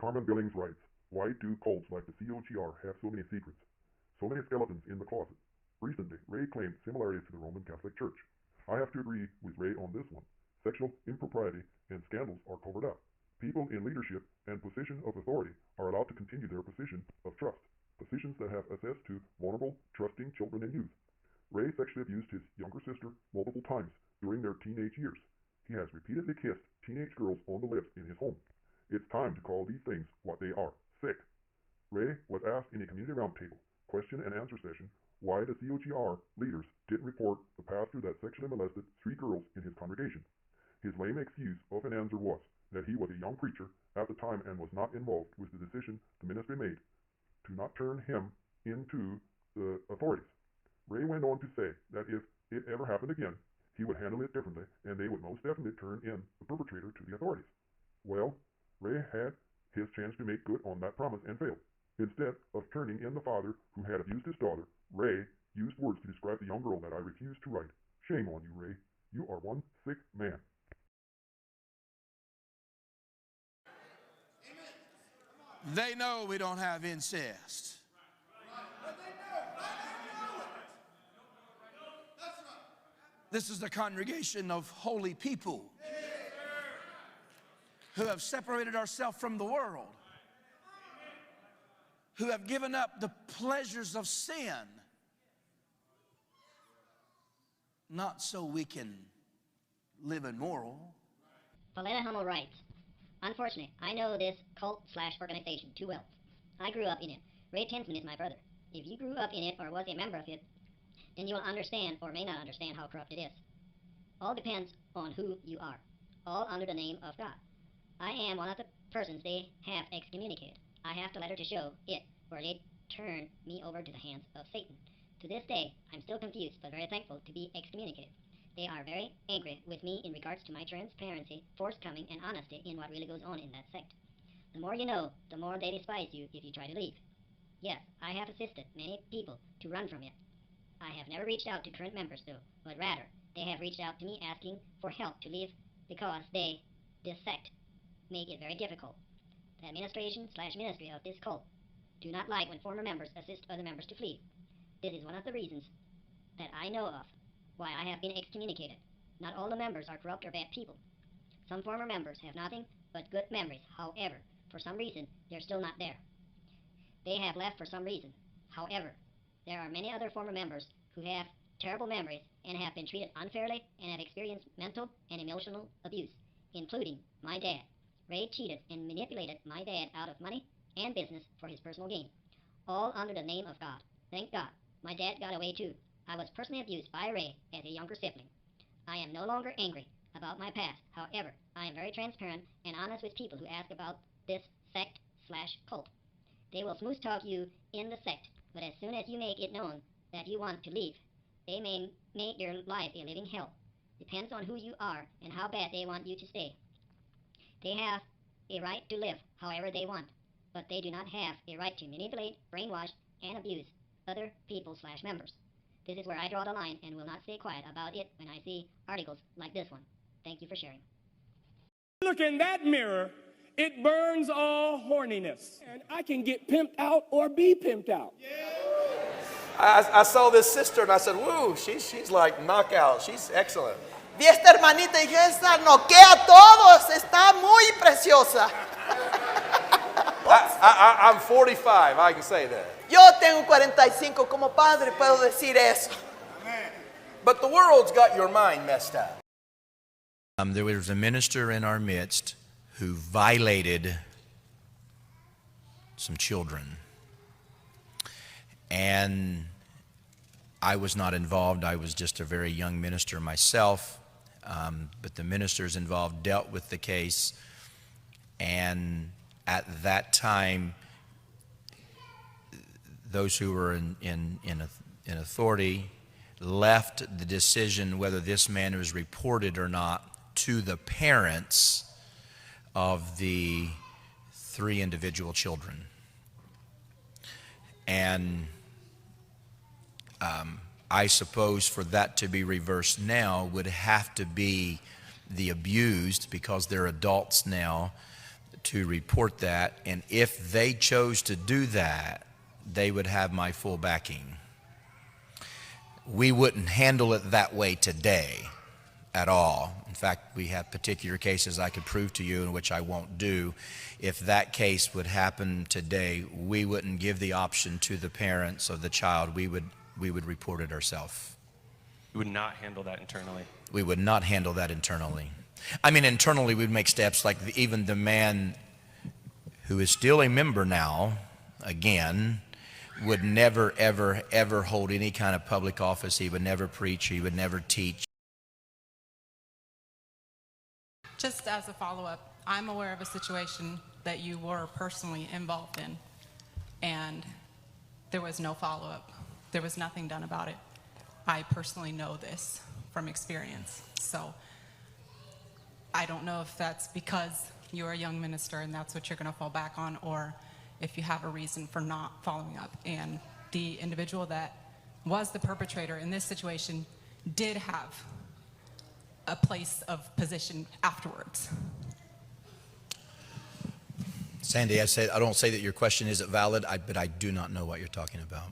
Carmen Billings writes, "Why do cults like the COGR have so many secrets? So many skeletons in the closet?" Recently, Ray claimed similarities to the Roman Catholic Church. I have to agree with Ray on this one. Sexual impropriety and scandals are covered up. People in leadership and position of authority are allowed to continue their position of trust, positions that have access to vulnerable, trusting children and youth. Ray sexually abused his younger sister multiple times during their teenage years. He has repeatedly kissed teenage girls on the lips in his home. It's time to call these things what they are: sick. Ray was asked in a community roundtable question and answer session why the COGR leaders didn't report the pastor that sexually molested 3 girls in his congregation. His lame excuse of an answer was that he was a young preacher at the time and was not involved with the decision the ministry made to not turn him into the authorities. Ray went on to say that if it ever happened again, he would handle it differently and they would most definitely turn in the perpetrator to the authorities. Well, Ray had his chance to make good on that promise and failed. Instead of turning in the father who had abused his daughter, Ray used words to describe the young girl that I refuse to write. Shame on you, Ray. You are one sick man. They know we don't have incest. This is the congregation of holy people who have separated ourselves from the world, who have given up the pleasures of sin, not so we can live immoral. Pauletta Hummel writes, "Unfortunately, I know this cult/organization too well. I grew up in it. Ray Tinsman is my brother. If you grew up in it or was a member of it, then you will understand or may not understand how corrupt it is. All depends on who you are, all under the name of God. I am one of the persons they have excommunicated. I have the letter to show it, where they turn me over to the hands of Satan. To this day, I'm still confused, but very thankful to be excommunicated. They are very angry with me in regards to my transparency, forthcoming, and honesty in what really goes on in that sect. The more you know, the more they despise you if you try to leave. Yes, I have assisted many people to run from it. I have never reached out to current members, though, but rather, they have reached out to me asking for help to leave because this sect, make it very difficult. The administration/ministry of this cult do not like when former members assist other members to flee. This is one of the reasons that I know of why I have been excommunicated. Not all the members are corrupt or bad people. Some former members have nothing but good memories. However, for some reason, they're still not there. They have left for some reason. However, there are many other former members who have terrible memories and have been treated unfairly and have experienced mental and emotional abuse, including my dad. Ray cheated and manipulated my dad out of money and business for his personal gain, all under the name of God. Thank God, my dad got away too. I was personally abused by Ray as a younger sibling. I am no longer angry about my past. However, I am very transparent and honest with people who ask about this sect/cult. They will smooth talk you in the sect, but as soon as you make it known that you want to leave, they may make your life a living hell. Depends on who you are and how bad they want you to stay. They have a right to live however they want, but they do not have a right to manipulate, brainwash, and abuse other people/members. This is where I draw the line and will not stay quiet about it when I see articles like this one. Thank you for sharing." Look in that mirror, it burns all horniness. And I can get pimped out or be pimped out. I saw this sister and I said, woo, she's like knockout. She's excellent. Vi esta hermanita y dije, esta noquea a todos, está muy preciosa. I'm 45, I can say that. Yo tengo 45, como padre puedo decir eso. But the world's got your mind messed up. There was a minister in our midst who violated some children. And I was not involved. I was just a very young minister myself. But the ministers involved dealt with the case. And at that time, those who were in authority left the decision whether this man was reported or not to the parents of the 3 individual children. And I suppose for that to be reversed now would have to be the abused, because they're adults now, to report that, and if they chose to do that, they would have my full backing. We wouldn't handle it that way today at all. In fact, we have particular cases I could prove to you, in which I won't do. If that case would happen today, we wouldn't give the option to the parents of the child. We would report it ourselves. You would not handle that internally? We would not handle that internally. I mean, internally we'd make steps like even the man who is still a member now, again, would never, ever, ever hold any kind of public office. He would never preach. He would never teach. Just as a follow-up, I'm aware of a situation that you were personally involved in, and there was no follow-up. There was nothing done about it. I personally know this from experience. So I don't know if that's because you're a young minister and that's what you're going to fall back on, or if you have a reason for not following up. And the individual that was the perpetrator in this situation did have a place of position afterwards. Sandy, I don't say that your question isn't valid, but I do not know what you're talking about.